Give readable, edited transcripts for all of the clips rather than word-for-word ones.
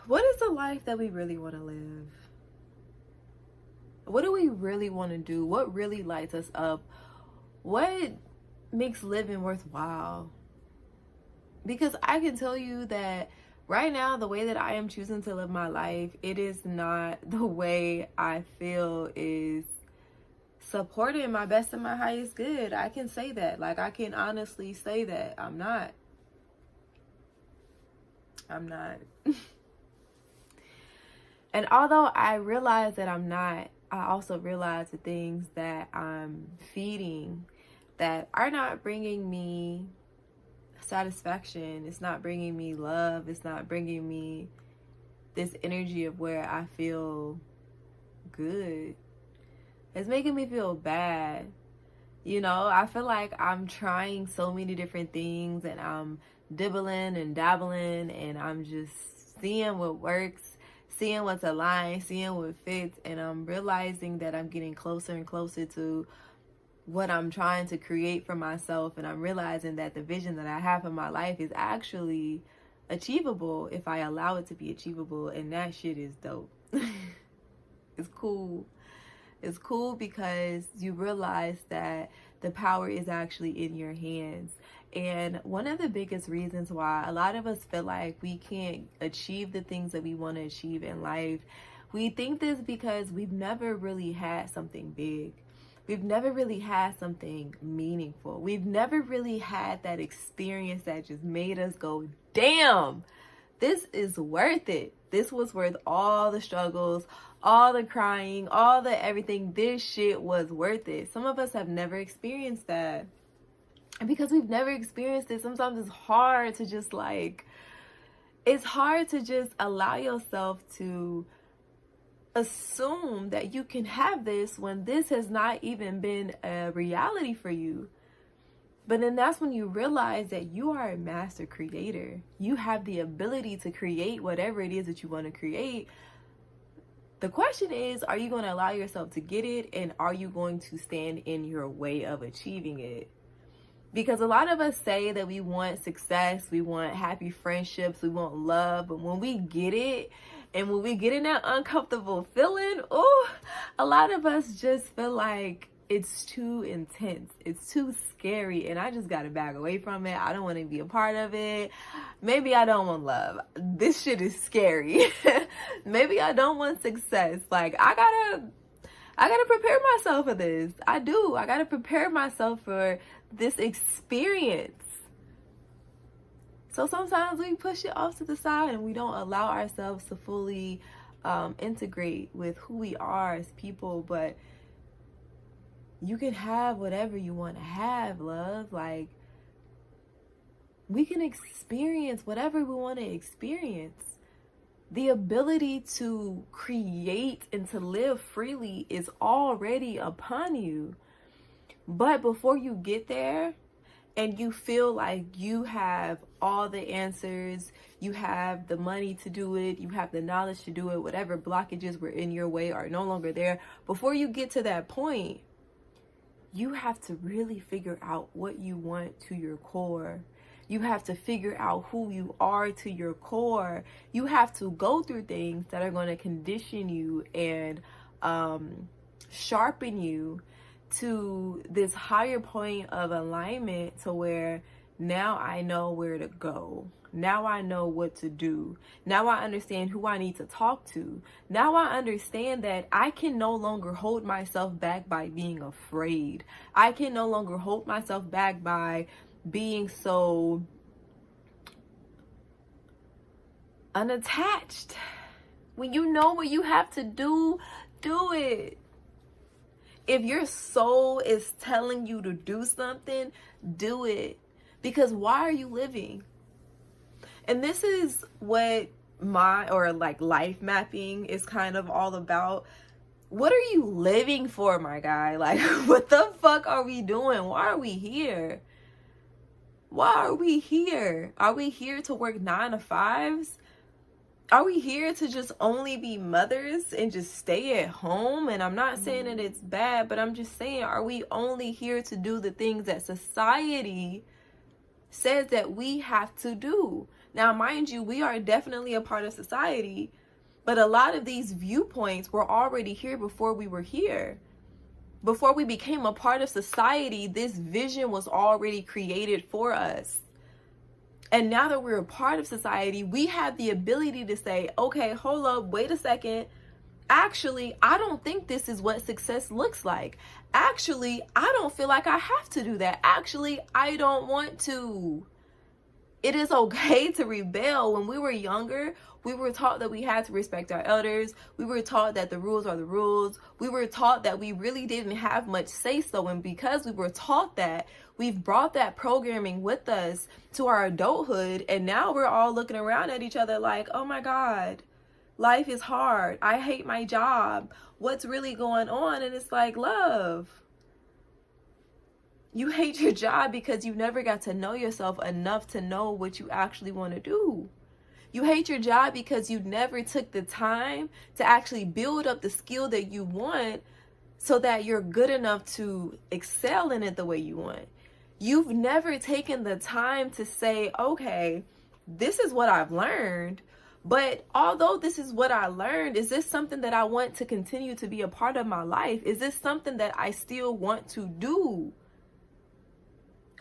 What is the life that we really want to live? What do we really want to do? What really lights us up? What makes living worthwhile? Because I can tell you that right now, the way that I am choosing to live my life, it is not the way I feel is supporting my best and my highest good. I can say that. Like, I can honestly say that. I'm not. And although I realize that I'm not, I also realize the things that I'm feeding that are not bringing me satisfaction. It's not bringing me love. It's not bringing me this energy of where I feel good. It's making me feel bad. You know, I feel like I'm trying so many different things and I'm dibbling and dabbling and I'm just seeing what works, seeing what's aligned, seeing what fits, and I'm realizing that I'm getting closer and closer to what I'm trying to create for myself, and I'm realizing that the vision that I have for my life is actually achievable if I allow it to be achievable, and that shit is dope. It's cool. It's cool because you realize that the power is actually in your hands. And one of the biggest reasons why a lot of us feel like we can't achieve the things that we want to achieve in life, we think this because we've never really had something big. We've never really had something meaningful. We've never really had that experience that just made us go, damn, this is worth it. This was worth all the struggles, all the crying, all the everything. This shit was worth it. Some of us have never experienced that. And because we've never experienced it, sometimes it's hard to just allow yourself to assume that you can have this when this has not even been a reality for you. But then that's when you realize that you are a master creator. You have the ability to create whatever it is that you want to create. The question is, are you going to allow yourself to get it? And are you going to stand in your way of achieving it? Because a lot of us say that we want success, we want happy friendships, we want love. But when we get it, and when we get in that uncomfortable feeling, a lot of us just feel like it's too intense. It's too scary. And I just got to back away from it. I don't want to be a part of it. Maybe I don't want love. This shit is scary. Maybe I don't want success. Like, I gotta prepare myself for this. I do. I gotta prepare myself for this experience. So sometimes we push it off to the side and we don't allow ourselves to fully integrate with who we are as people. But you can have whatever you want to have, love. Like, we can experience whatever we want to experience. The ability to create and to live freely is already upon you. But before you get there and you feel like you have all the answers, you have the money to do it, you have the knowledge to do it, whatever blockages were in your way are no longer there. Before you get to that point, you have to really figure out what you want to your core. You have to figure out who you are to your core. You have to go through things that are going to condition you and sharpen you to this higher point of alignment, to where now I know where to go. Now I know what to do. Now I understand who I need to talk to. Now I understand that I can no longer hold myself back by being afraid. I can no longer hold myself back by being so unattached. When you know what you have to do, do it. If your soul is telling you to do something, do it. Because why are you living? And this is what life mapping is kind of all about. What are you living for, my guy? Like, what the fuck are we doing? Why are we here? Why are we here? Are we here to work 9 to 5s? Are we here to just only be mothers and just stay at home? And I'm not saying that it's bad, but I'm just saying, are we only here to do the things that society says that we have to do? Now, mind you, we are definitely a part of society, but a lot of these viewpoints were already here before we were here. Before we became a part of society, this vision was already created for us. And now that we're a part of society, we have the ability to say, okay, hold up, wait a second. Actually, I don't think this is what success looks like. Actually, I don't feel like I have to do that. Actually, I don't want to. It is okay to rebel. When we were younger, we were taught that we had to respect our elders. We were taught that the rules are the rules. We were taught that we really didn't have much say so. And because we were taught that, we've brought that programming with us to our adulthood. And now we're all looking around at each other like, oh my God, life is hard. I hate my job. What's really going on? And it's like, love. You hate your job because you never got to know yourself enough to know what you actually want to do. You hate your job because you never took the time to actually build up the skill that you want so that you're good enough to excel in it the way you want. You've never taken the time to say, okay, this is what I've learned, but although this is what I learned, is this something that I want to continue to be a part of my life? Is this something that I still want to do?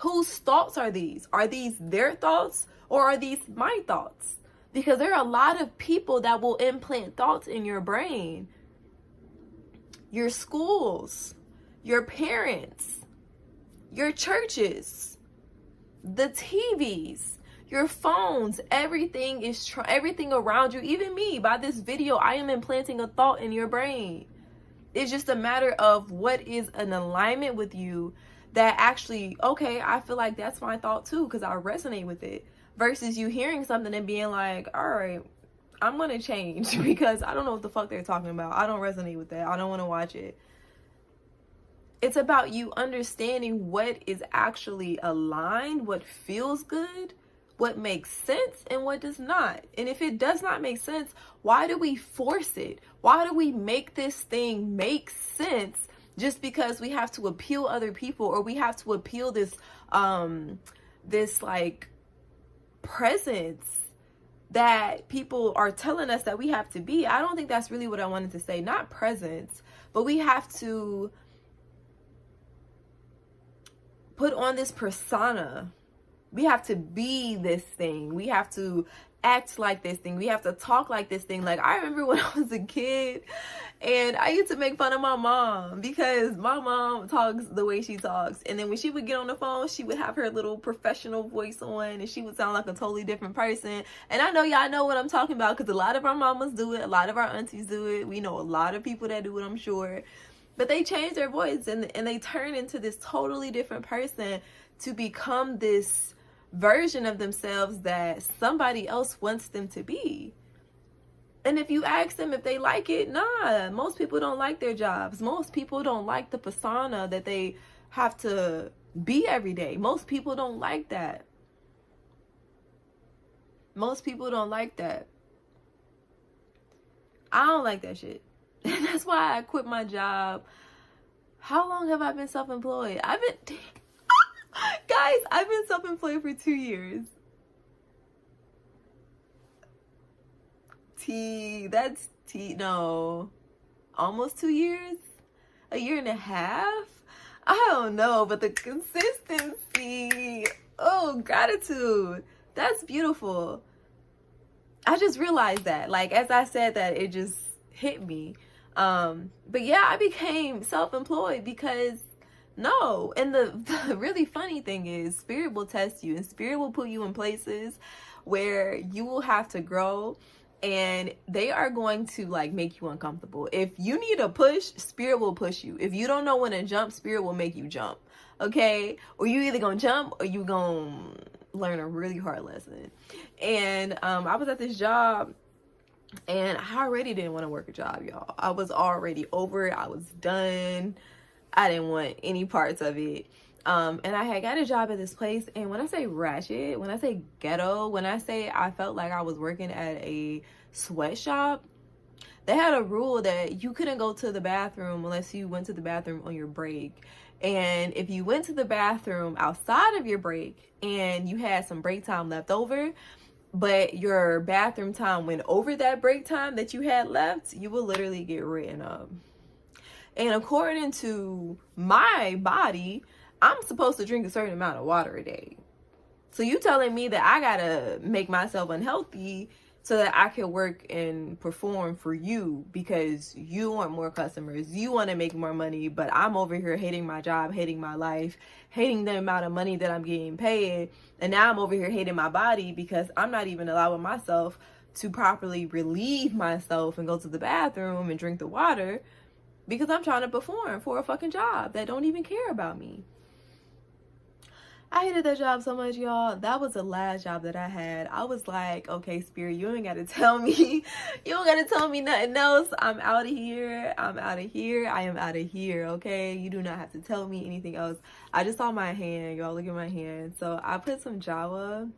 Whose thoughts are these? Are these their thoughts or are these my thoughts? Because there are a lot of people that will implant thoughts in your brain. Your schools, your parents, your churches, the TVs, your phones, everything is everything around you. Even me, by this video, I am implanting a thought in your brain. It's just a matter of what is an alignment with you that actually, okay, I feel like that's my thought too, because I resonate with it. Versus you hearing something and being like, all right, I'm going to change because I don't know what the fuck they're talking about. I don't resonate with that. I don't want to watch it. It's about you understanding what is actually aligned, what feels good, what makes sense, and what does not. And if it does not make sense, why do we force it? Why do we make this thing make sense just because we have to appeal other people, or we have to appeal this like presence that people are telling us that we have to be? I don't think that's really what I wanted to say. Not presence, but we have to put on this persona. We have to be this thing. We have to act like this thing. We have to talk like this thing. Like, I remember when I was a kid and I used to make fun of my mom because my mom talks the way she talks. And then when she would get on the phone, she would have her little professional voice on and she would sound like a totally different person. And I know y'all know what I'm talking about because a lot of our mamas do it. A lot of our aunties do it. We know a lot of people that do it, I'm sure. But they change their voice and they turn into this totally different person to become this version of themselves that somebody else wants them to be. And if you ask them if they like it, nah, most people don't like their jobs. Most people don't like the persona that they have to be every day. Most people don't like that. Most people don't like that. I don't like that shit. And that's why I quit my job. How long have I been self-employed? Guys, I've been self-employed for 2 years. No. Almost 2 years? A year and a half? I don't know, but the consistency. Oh, gratitude. That's beautiful. I just realized that. Like, as I said that, it just hit me. But yeah, I became self-employed because no. And the really funny thing is, Spirit will test you and Spirit will put you in places where you will have to grow, and they are going to like make you uncomfortable. If you need a push, Spirit will push you. If you don't know when to jump, Spirit will make you jump. Okay? Or you either gonna jump or you gonna learn a really hard lesson. And I was at this job and I already didn't want to work a job, y'all. I was already over it. I was done. I didn't want any parts of it. And I had got a job at this place. And when I say ratchet, when I say ghetto, when I say I felt like I was working at a sweatshop, they had a rule that you couldn't go to the bathroom unless you went to the bathroom on your break. And if you went to the bathroom outside of your break and you had some break time left over, but your bathroom time went over that break time that you had left, you will literally get written up. And according to my body, I'm supposed to drink a certain amount of water a day. So you telling me that I gotta make myself unhealthy so that I can work and perform for you because you want more customers, you want to make more money, but I'm over here hating my job, hating my life, hating the amount of money that I'm getting paid, and now I'm over here hating my body because I'm not even allowing myself to properly relieve myself and go to the bathroom and drink the water because I'm trying to perform for a fucking job that don't even care about me. I hated that job so much, y'all. That was the last job that I had. I was like, okay, Spirit, you ain't got to tell me. You don't got to tell me nothing else. I'm out of here. I'm out of here. I am out of here, okay? You do not have to tell me anything else. I just saw my hand, y'all. Look at my hand. So I put some Jawa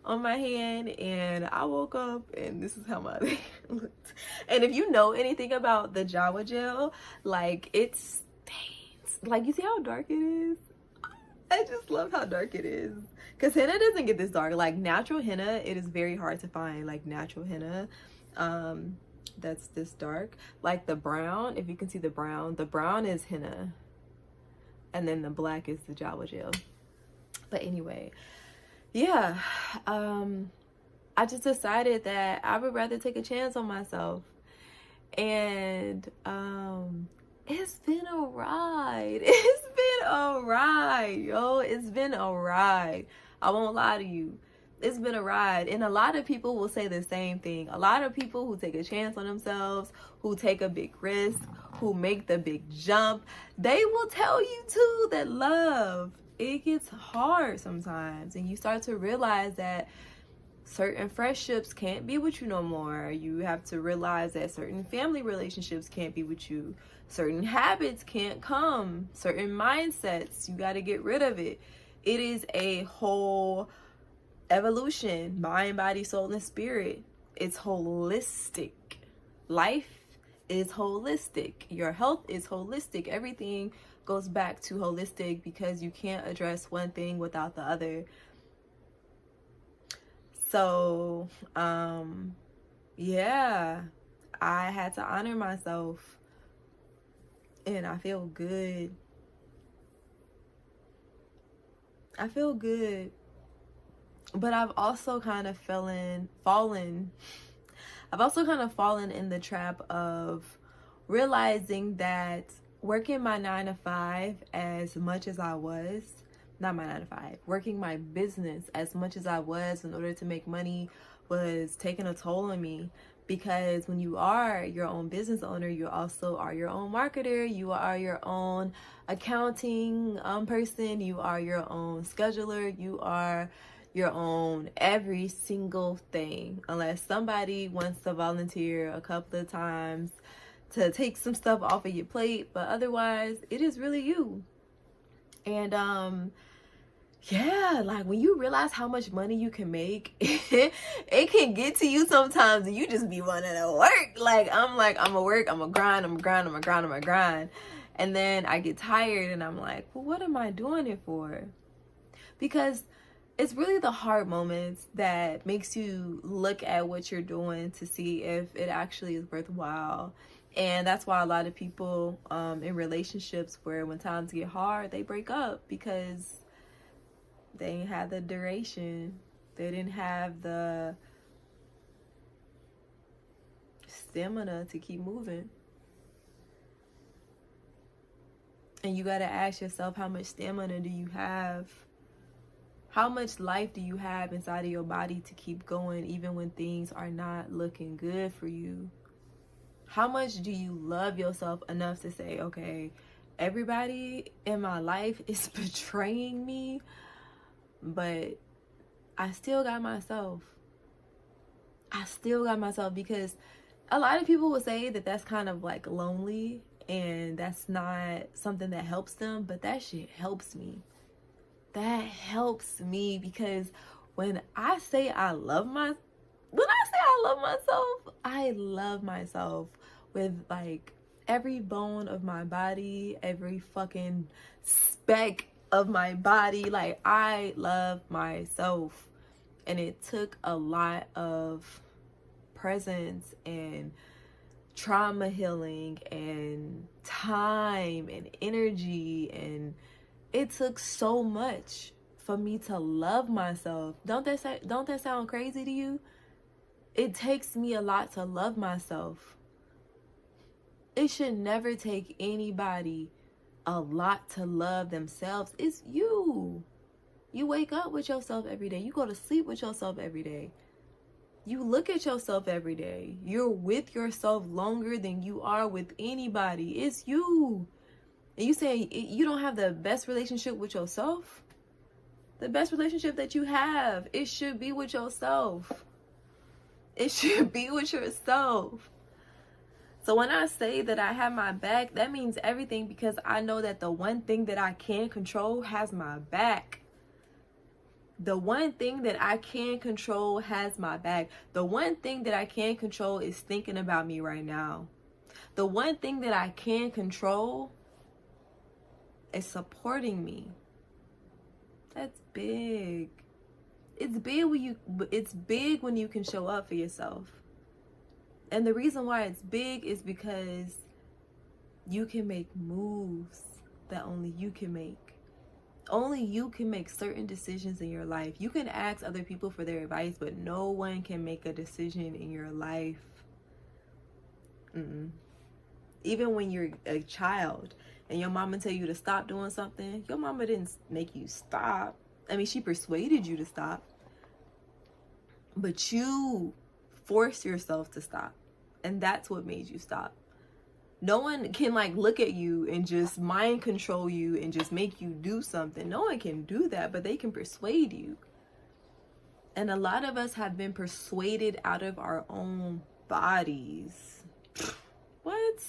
on my hand, and I woke up, and this is how my hand looked. And if you know anything about the Jawa gel, like, it stains. Like, you see how dark it is? I just love how dark it is. Because henna doesn't get this dark. Like, natural henna, it is very hard to find, like, natural henna that's this dark. Like, the brown, if you can see the brown is henna. And then the black is the Jawa gel. But anyway, yeah. I just decided that I would rather take a chance on myself. And, it's been a ride. It's been a ride, yo. It's been a ride. I won't lie to you. It's been a ride. And a lot of people will say the same thing. A lot of people who take a chance on themselves, who take a big risk, who make the big jump, they will tell you too that love, it gets hard sometimes. And you start to realize that certain friendships can't be with you no more. You have to realize that certain family relationships can't be with you. Certain habits can't come. Certain mindsets, you got to get rid of it. It is a whole evolution, mind, body, soul, and spirit. It's holistic. Life is holistic. Your health is holistic. Everything goes back to holistic because you can't address one thing without the other. So, yeah, I had to honor myself, and I feel good. I feel good, but I've also kind of fallen in the trap of realizing that working my 9-to-5 as much as I was, not my 9-to-5, working my business as much as I was in order to make money was taking a toll on me. Because when you are your own business owner, you also are your own marketer, you are your own accounting person, you are your own scheduler, you are your own every single thing. Unless somebody wants to volunteer a couple of times to take some stuff off of your plate, but otherwise it is really you. And yeah, like when you realize how much money you can make, it can get to you sometimes and you just be wanting to work. Like, I'm gonna work, I'm gonna grind. And then I get tired and I'm like, well, what am I doing it for? Because it's really the hard moments that makes you look at what you're doing to see if it actually is worthwhile. And that's why a lot of people in relationships where when times get hard, they break up because they didn't have the duration. They didn't have the stamina to keep moving. And you got to ask yourself, how much stamina do you have? How much life do you have inside of your body to keep going even when things are not looking good for you? How much do you love yourself enough to say, okay, everybody in my life is betraying me, but I still got myself. I still got myself, because a lot of people will say that that's kind of like lonely and that's not something that helps them, but that shit helps me. That helps me, because when I say I love myself, I love myself with like every bone of my body, every fucking speck of my body. Like, I love myself. And it took a lot of presence and trauma healing and time and energy, and it took so much for me to love myself. Don't that sound crazy to you? It takes me a lot to love myself. It should never take anybody a lot to love themselves. It's you. You wake up with yourself every day. You go to sleep with yourself every day. You look at yourself every day. You're with yourself longer than you are with anybody. It's you. And you say you don't have the best relationship with yourself? The best relationship that you have, it should be with yourself. It should be with yourself. So when I say that I have my back, that means everything, because I know that the one thing that I can control has my back. The one thing that I can control has my back. The one thing that I can control is thinking about me right now. The one thing that I can control is supporting me. That's big. It's big when you can show up for yourself. And the reason why it's big is because you can make moves that only you can make. Only you can make certain decisions in your life. You can ask other people for their advice, but no one can make a decision in your life. Even when you're a child and your mama tell you to stop doing something, your mama didn't make you stop. I mean, she persuaded you to stop, but you force yourself to stop, and that's what made you stop. No one can look at you and just mind control you and just make you do something. No one can do that, but they can persuade you. And a lot of us have been persuaded out of our own bodies. What?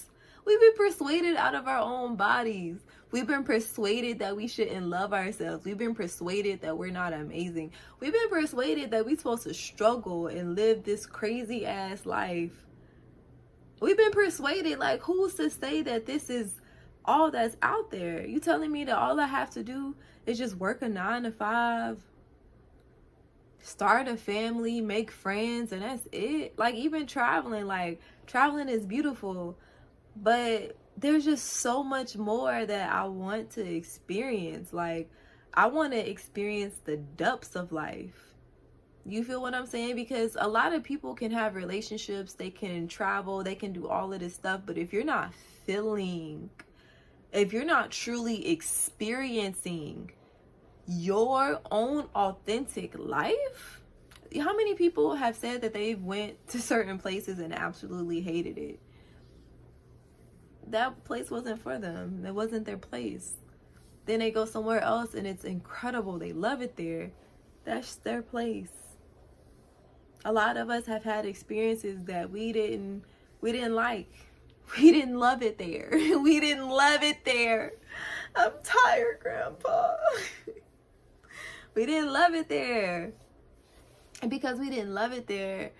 We've been persuaded out of our own bodies. We've been persuaded that we shouldn't love ourselves. We've been persuaded that we're not amazing. We've been persuaded that we're supposed to struggle and live this crazy ass life. We've been persuaded, who's to say that this is all that's out there? You telling me that all I have to do is just work a 9-to-5, start a family, make friends, and that's it? Even traveling is beautiful, but there's just so much more that I want to experience. I want to experience the depths of life. You feel what I'm saying? Because a lot of people can have relationships, they can travel, they can do all of this stuff, but if you're not feeling, if you're not truly experiencing your own authentic life, how many people have said that they went to certain places and absolutely hated it? That place wasn't for them. It wasn't their place. Then they go somewhere else and it's incredible. They love it there. That's their place. A lot of us have had experiences that we didn't like. We didn't love it there. We didn't love it there. I'm tired, Grandpa. We didn't love it there. And because we didn't love it there,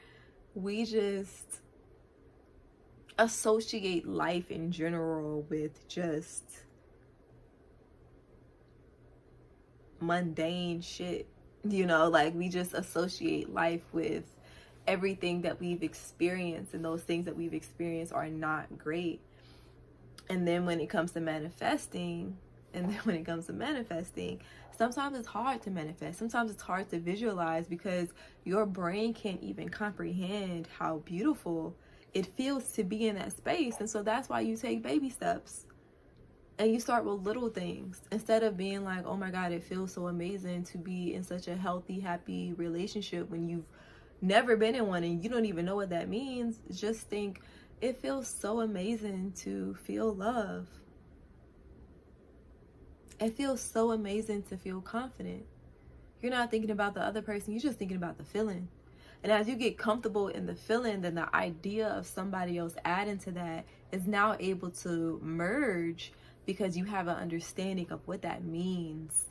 we just associate life in general with just mundane shit. We just associate life with everything that we've experienced, and those things that we've experienced are not great. And then when it comes to manifesting, sometimes it's hard to manifest. Sometimes it's hard to visualize because your brain can't even comprehend how beautiful it feels to be in that space. And so that's why you take baby steps. And you start with little things instead of being like, oh my God, it feels so amazing to be in such a healthy, happy relationship when you've never been in one and you don't even know what that means. Just think, it feels so amazing to feel love. It feels so amazing to feel confident. You're not thinking about the other person, you're just thinking about the feeling. And as you get comfortable in the feeling, then the idea of somebody else adding to that is now able to merge, because you have an understanding of what that means.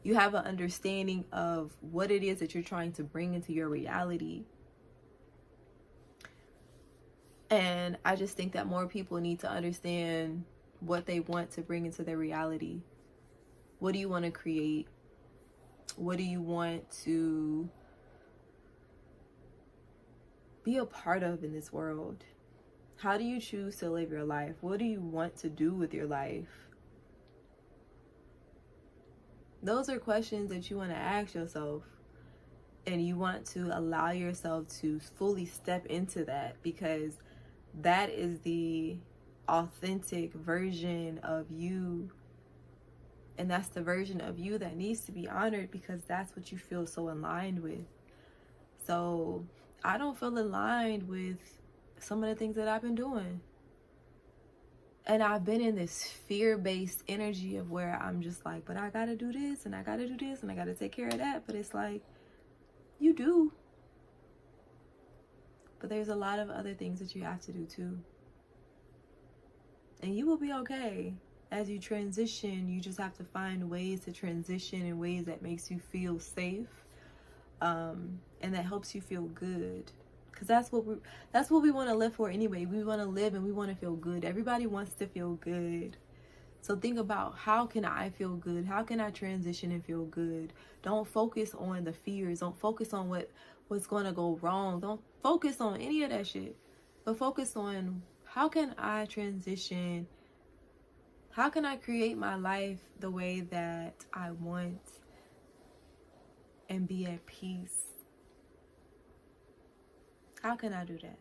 You have an understanding of what it is that you're trying to bring into your reality. And I just think that more people need to understand what they want to bring into their reality. What do you want to create? What do you want to be a part of in this world? How do you choose to live your life? What do you want to do with your life? Those are questions that you want to ask yourself, and you want to allow yourself to fully step into that, because that is the authentic version of you, and that's the version of you that needs to be honored, because that's what you feel so aligned with. So I don't feel aligned with some of the things that I've been doing. And I've been in this fear-based energy of where I'm just like, but I gotta do this, and I gotta do this, and I gotta take care of that. But it's like, you do. But there's a lot of other things that you have to do too. And you will be okay. As you transition, you just have to find ways to transition in ways that makes you feel safe, and that helps you feel good. Because that's what we want to live for anyway. We want to live and we want to feel good. Everybody wants to feel good. So think about, how can I feel good? How can I transition and feel good? Don't focus on the fears. Don't focus on what's going to go wrong. Don't focus on any of that shit. But focus on, how can I transition? How can I create my life the way that I want and be at peace? How can I do that?